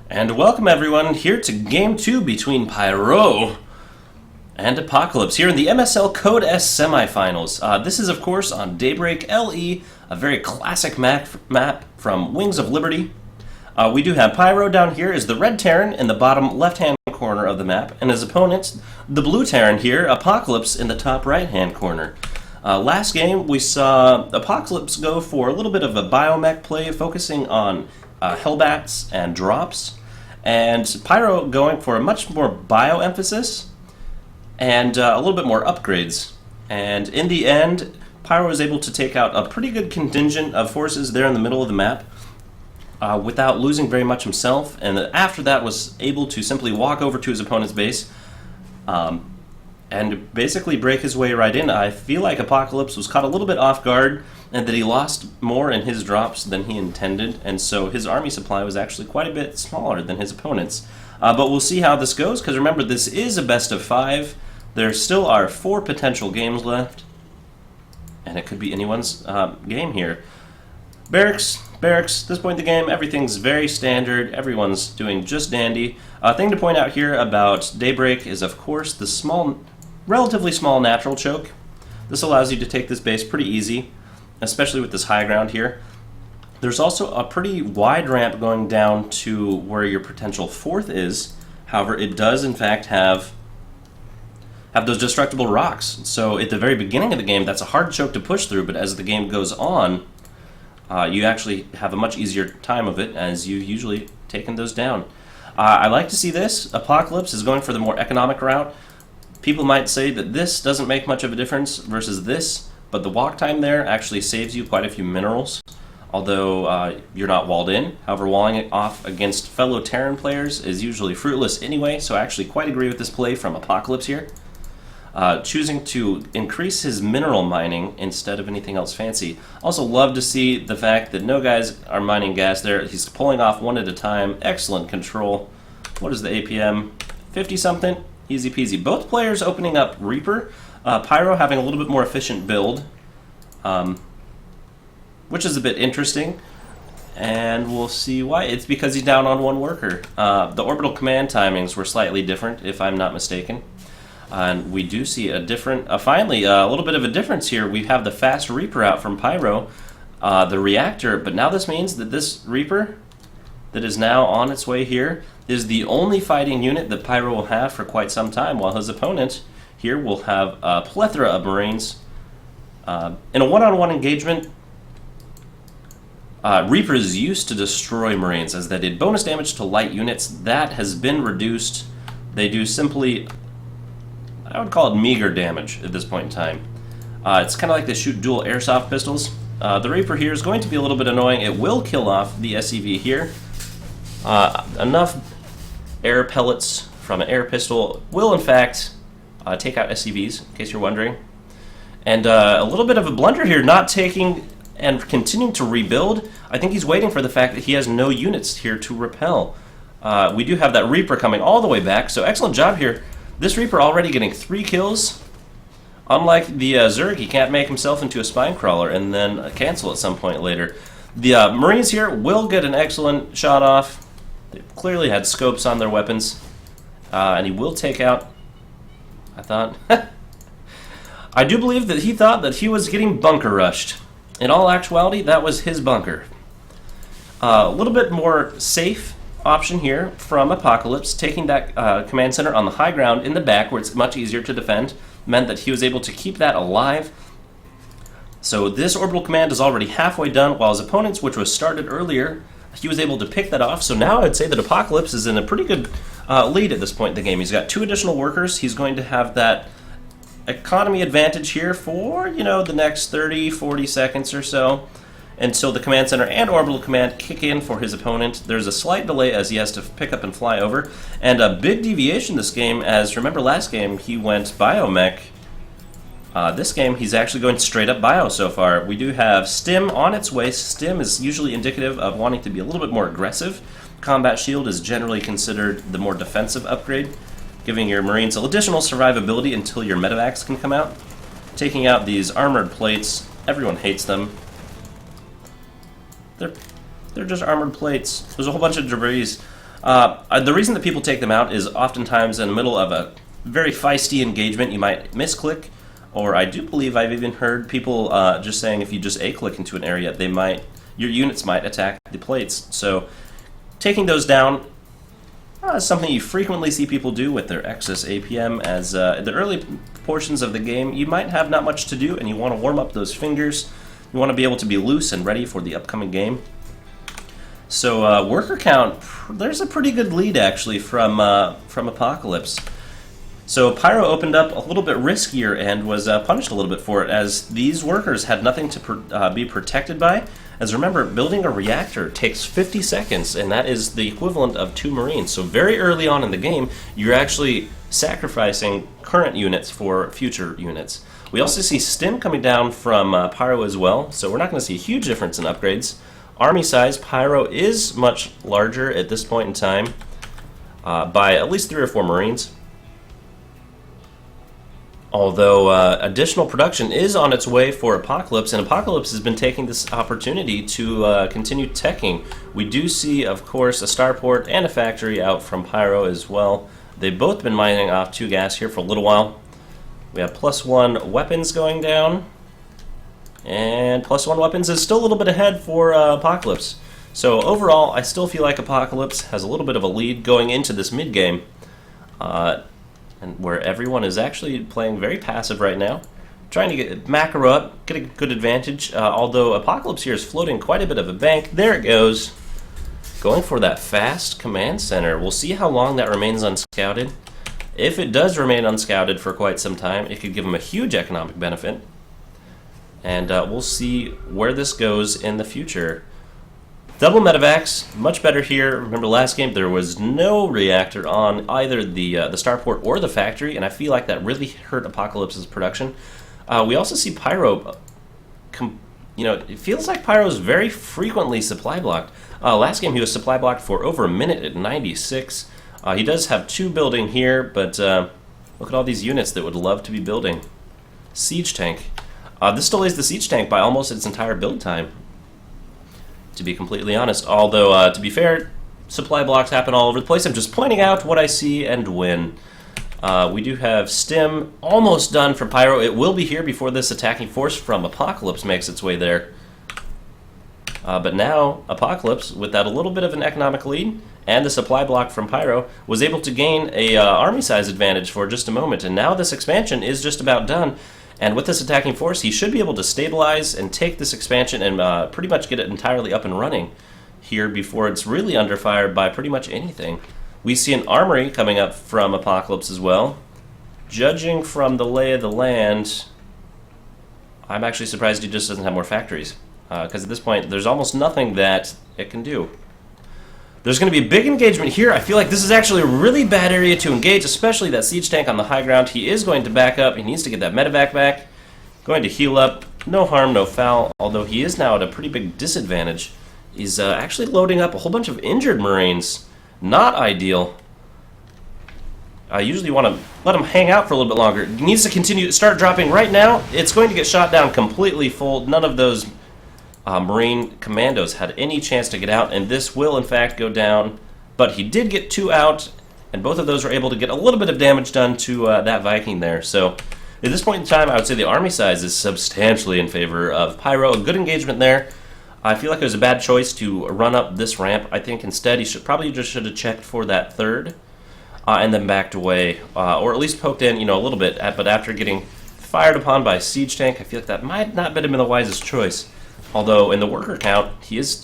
And welcome everyone here to Game 2 between pyrO and Apocalypse here in the MSL Code S Semifinals. This is of course on Daybreak LE, a very classic map from Wings of Liberty. We do have pyrO down here is the red Terran in the bottom left-hand corner of the map, and his opponent, the blue Terran here, Apocalypse, in the top right-hand corner. Last game we saw Apocalypse go for a little bit of a biomech play, focusing on Hellbats and drops, and pyrO going for a much more bio emphasis and a little bit more upgrades. And in the end, pyrO was able to take out a pretty good contingent of forces there in the middle of the map without losing very much himself, and after that was able to simply walk over to his opponent's base and basically break his way right in. I feel like Apocalypse was caught a little bit off guard, and that he lost more in his drops than he intended, and so his army supply was actually quite a bit smaller than his opponent's. But we'll see how this goes, because remember, this is a best of 5. There still are 4 potential games left, and it could be anyone's game here. Barracks, this point in the game, everything's very standard, everyone's doing just dandy. Thing to point out here about Daybreak is, of course, the relatively small natural choke. This allows you to take this base pretty easy, especially with this high ground here. There's also a pretty wide ramp going down to where your potential 4th is. However, it does in fact have those destructible rocks. So at the very beginning of the game, that's a hard choke to push through, but as the game goes on, you actually have a much easier time of it, as you've usually taken those down. I like to see this. Apocalypse is going for the more economic route. People might say that this doesn't make much of a difference versus this, but the walk time there actually saves you quite a few minerals, although you're not walled in. However, walling it off against fellow Terran players is usually fruitless anyway, so I actually quite agree with this play from Apocalypse here. Choosing to increase his mineral mining instead of anything else fancy. Also love to see the fact that no guys are mining gas there. He's pulling off one at a time. Excellent control. What is the APM? 50-something? Easy peasy. Both players opening up Reaper. pyrO having a little bit more efficient build, which is a bit interesting, and we'll see why. It's because he's down on 1 worker. The orbital command timings were slightly different, if I'm not mistaken. And we do see a different, finally, a little bit of a difference here. We have the fast Reaper out from pyrO, the reactor, but now this means that this Reaper that is now on its way here is the only fighting unit that pyrO will have for quite some time, while his opponent here will have a plethora of Marines. In a one-on-one engagement, Reapers used to destroy Marines, as they did bonus damage to light units. That has been reduced. They do simply, I would call it meager damage at this point in time. It's kind of like they shoot dual airsoft pistols. The Reaper here is going to be a little bit annoying. It will kill off the SCV here. Enough air pellets from an air pistol will in fact take out SCVs, in case you're wondering. And a little bit of a blunder here, not taking and continuing to rebuild. I think he's waiting for the fact that he has no units here to repel. We do have that Reaper coming all the way back, so excellent job here. This Reaper already getting 3 kills. Unlike the Zerg, he can't make himself into a spine crawler and then cancel at some point later. The Marines here will get an excellent shot off. They clearly had scopes on their weapons. And he will take out, I thought, I do believe that he thought that he was getting bunker rushed. In all actuality, that was his bunker. A little bit more safe option here from Apocalypse, taking that command center on the high ground in the back where it's much easier to defend, meant that he was able to keep that alive. So this orbital command is already halfway done, while his opponent's, which was started earlier, he was able to pick that off. So now I'd say that Apocalypse is in a pretty good lead at this point in the game. He's got 2 additional workers. He's going to have that economy advantage here for, the next 30, 40 seconds or so, until the command center and orbital command kick in for his opponent. There's a slight delay as he has to pick up and fly over, and a big deviation this game, as remember last game he went biomech. This game he's actually going straight up bio so far. We do have Stim on its way. Stim is usually indicative of wanting to be a little bit more aggressive. Combat Shield is generally considered the more defensive upgrade, giving your Marines additional survivability until your medevacs can come out. Taking out these armored plates, everyone hates them. They're just armored plates. There's a whole bunch of debris The reason that people take them out is oftentimes in the middle of a very feisty engagement, you might misclick, or I do believe I've even heard people just saying if you just A-click into an area, your units might attack the plates. So taking those down is something you frequently see people do with their excess APM, as in the early portions of the game, you might have not much to do, and you want to warm up those fingers. You want to be able to be loose and ready for the upcoming game. So worker count, there's a pretty good lead actually from Apocalypse. So pyrO opened up a little bit riskier and was punished a little bit for it, as these workers had nothing to be protected by. As remember, building a reactor takes 50 seconds, and that is the equivalent of 2 Marines. So very early on in the game, you're actually sacrificing current units for future units. We also see stim coming down from pyrO as well, so we're not going to see a huge difference in upgrades. Army size, pyrO is much larger at this point in time by at least 3 or 4 Marines. Although additional production is on its way for Apocalypse, and Apocalypse has been taking this opportunity to continue teching. We do see, of course, a starport and a factory out from pyrO as well. They've both been mining off 2 gas here for a little while. We have +1 weapons going down, and +1 weapons is still a little bit ahead for Apocalypse. So overall, I still feel like Apocalypse has a little bit of a lead going into this mid-game. And where everyone is actually playing very passive right now, trying to get macro up, get a good advantage, although Apocalypse here is floating quite a bit of a bank. There it goes, going for that fast command center. We'll see how long that remains unscouted. If it does remain unscouted for quite some time, it could give him a huge economic benefit, and we'll see where this goes in the future. Double medevacs, much better here. Remember last game there was no reactor on either the starport or the factory, and I feel like that really hurt Apocalypse's production. We also see pyrO, it feels like pyrO is very frequently supply blocked. Last game he was supply blocked for over a minute at 96. He does have 2 building here, but look at all these units that would love to be building. Siege tank. This delays the siege tank by almost its entire build time, to be completely honest. Although, to be fair, supply blocks happen all over the place. I'm just pointing out what I see and win. We do have stim almost done for pyrO. It will be here before this attacking force from Apocalypse makes its way there. But now, Apocalypse, with that a little bit of an economic lead, and the supply block from pyrO, was able to gain a army size advantage for just a moment. And now this expansion is just about done. And with this attacking force, he should be able to stabilize and take this expansion and pretty much get it entirely up and running here before it's really under fire by pretty much anything. We see an armory coming up from Apocalypse as well. Judging from the lay of the land, I'm actually surprised he just doesn't have more factories, because at this point there's almost nothing that it can do. There's going to be a big engagement here. I feel like this is actually a really bad area to engage, especially that siege tank on the high ground. He is going to back up. He needs to get that medevac back. Going to heal up. No harm, no foul, although he is now at a pretty big disadvantage. He's actually loading up a whole bunch of injured Marines. Not ideal. I usually want to let him hang out for a little bit longer. He needs to continue to start dropping right now. It's going to get shot down completely full. None of those Marine commandos had any chance to get out, and this will in fact go down. But he did get 2 out, and both of those were able to get a little bit of damage done to that Viking there. So at this point in time, I would say the army size is substantially in favor of pyrO. A good engagement there. I feel like it was a bad choice to run up this ramp. I think instead he should have checked for that third, and then backed away, or at least poked in, a little bit. But after getting fired upon by siege tank, I feel like that might not have been the wisest choice. Although in the worker count, he is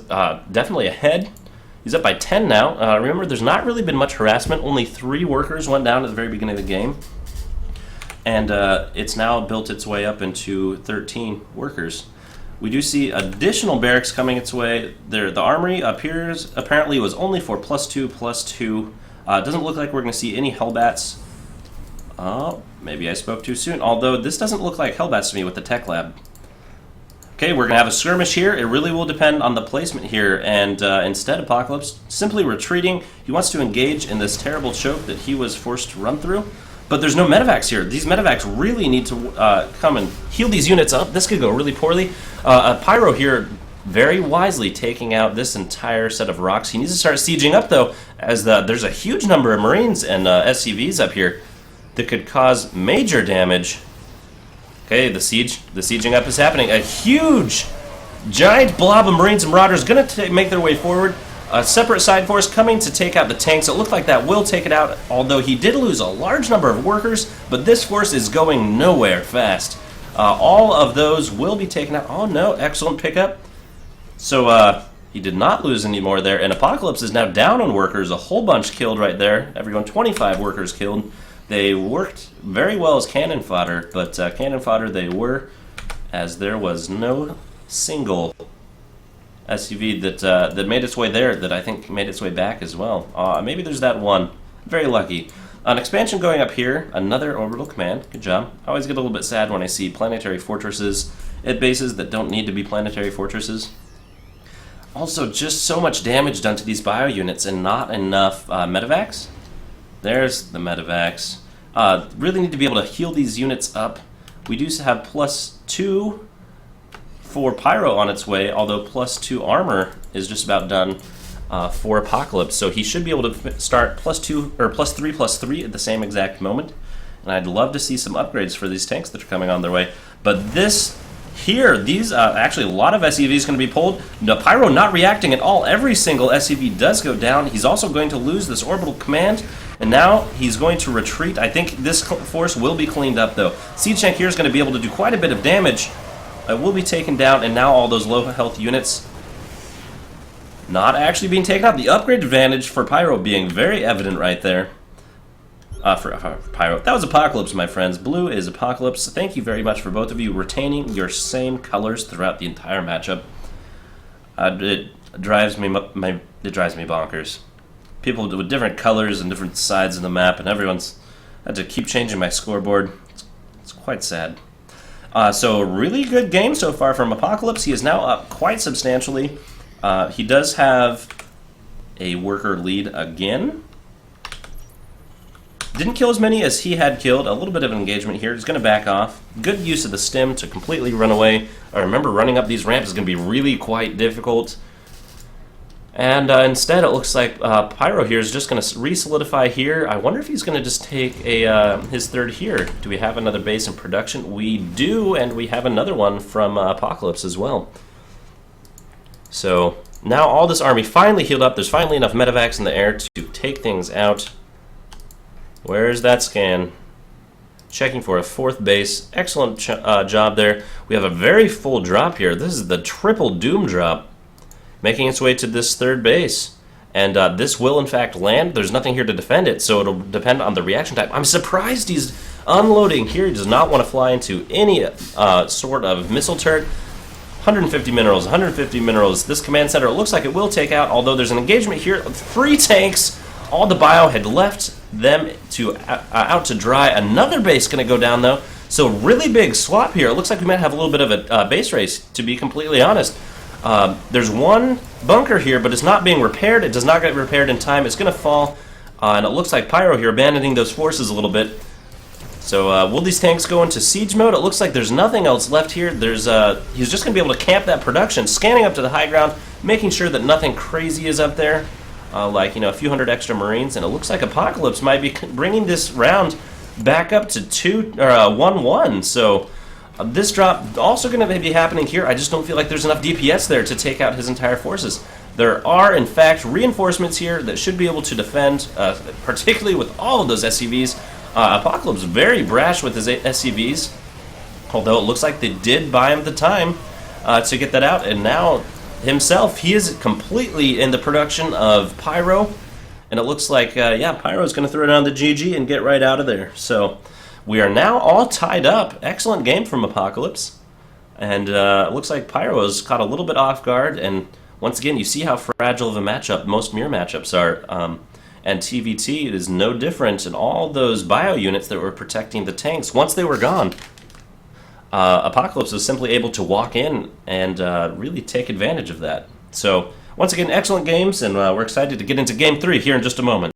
definitely ahead. He's up by 10 now. Remember, there's not really been much harassment. Only 3 workers went down at the very beginning of the game. And it's now built its way up into 13 workers. We do see additional barracks coming its way. The armory appears apparently was only for +2/+2. It doesn't look like we're going to see any Hellbats. Maybe I spoke too soon. Although this doesn't look like Hellbats to me with the tech lab. Okay, we're going to have a skirmish here. It really will depend on the placement here. And instead, Apocalypse simply retreating. He wants to engage in this terrible choke that he was forced to run through. But there's no medevacs here. These medevacs really need to come and heal these units up. This could go really poorly. pyrO here very wisely taking out this entire set of rocks. He needs to start sieging up, though, as there's a huge number of Marines and SCVs up here that could cause major damage. Okay, the sieging up is happening. A huge, giant blob of Marines and Marauders going to make their way forward. A separate side force coming to take out the tanks. It looked like that will take it out, although he did lose a large number of workers, but this force is going nowhere fast. All of those will be taken out. Oh no, excellent pickup. So he did not lose any more there, and Apocalypse is now down on workers. A whole bunch killed right there. Everyone, 25 workers killed. They worked very well as cannon fodder, but cannon fodder they were, as there was no single SUV that made its way there, that I think made its way back as well. Maybe there's that one. Very lucky. An expansion going up here, another orbital command. Good job. I always get a little bit sad when I see planetary fortresses at bases that don't need to be planetary fortresses. Also, just so much damage done to these bio units and not enough medevacs. There's the medevacs. Really need to be able to heal these units up. We do have +2 for pyrO on its way, although +2 armor is just about done for Apocalypse. So he should be able to start +2 or +3/+3 at the same exact moment. And I'd love to see some upgrades for these tanks that are coming on their way. But this here, these actually a lot of SCVs going to be pulled. The pyrO not reacting at all. Every single SCV does go down. He's also going to lose this orbital command. And now he's going to retreat. I think this force will be cleaned up, though. Siege tank here is going to be able to do quite a bit of damage. It will be taken down, and now all those low health units not actually being taken out. The upgrade advantage for pyrO being very evident right there. For pyrO. That was Apocalypse, my friends. Blue is Apocalypse. Thank you very much for both of you retaining your same colors throughout the entire matchup. It drives me bonkers. People with different colors and different sides of the map, and everyone's had to keep changing my scoreboard. It's quite sad. So really good game so far from Apocalypse. He is now up quite substantially. He does have a worker lead again. Didn't kill as many as he had killed. A little bit of an engagement here. He's going to back off. Good use of the stim to completely run away. I remember running up these ramps is going to be really quite difficult. And instead, it looks like pyrO here is just going to re-solidify here. I wonder if he's going to just take his third here. Do we have another base in production? We do, and we have another one from Apocalypse as well. So now all this army finally healed up. There's finally enough medevacs in the air to take things out. Where's that scan? Checking for a fourth base. Excellent job there. We have a very full drop here. This is the triple Doom drop, making its way to this third base. And this will, in fact, land. There's nothing here to defend it, so it'll depend on the reaction type. I'm surprised he's unloading here. He does not want to fly into any sort of missile turret. 150 minerals, 150 minerals. This command center, it looks like it will take out, although there's an engagement here. 3 tanks. All the bio had left them to out to dry. Another base going to go down, though. So really big swap here. It looks like we might have a little bit of a base race, to be completely honest. There's one bunker here, but it's not being repaired. It does not get repaired in time. It's going to fall, and it looks like pyrO here abandoning those forces a little bit. So will these tanks go into siege mode? It looks like there's nothing else left here. He's just going to be able to camp that production, scanning up to the high ground, making sure that nothing crazy is up there, like a few hundred extra Marines. And it looks like Apocalypse might be bringing this round back up to 1-1. So this drop also going to be happening here. I just don't feel like there's enough DPS there to take out his entire forces. There are, in fact, reinforcements here that should be able to defend, particularly with all of those SCVs. Apocalypse very brash with his SCVs, although it looks like they did buy him the time to get that out. And now himself, he is completely in the production of pyrO. And it looks like, yeah, pyrO is going to throw down the GG and get right out of there. So we are now all tied up. Excellent game from Apocalypse. And it looks like pyrO is caught a little bit off guard. And once again, you see how fragile of a matchup most mirror matchups are. And TVT is no different. And all those bio units that were protecting the tanks, once they were gone, Apocalypse was simply able to walk in and really take advantage of that. So once again, excellent games, and we're excited to get into Game 3 here in just a moment.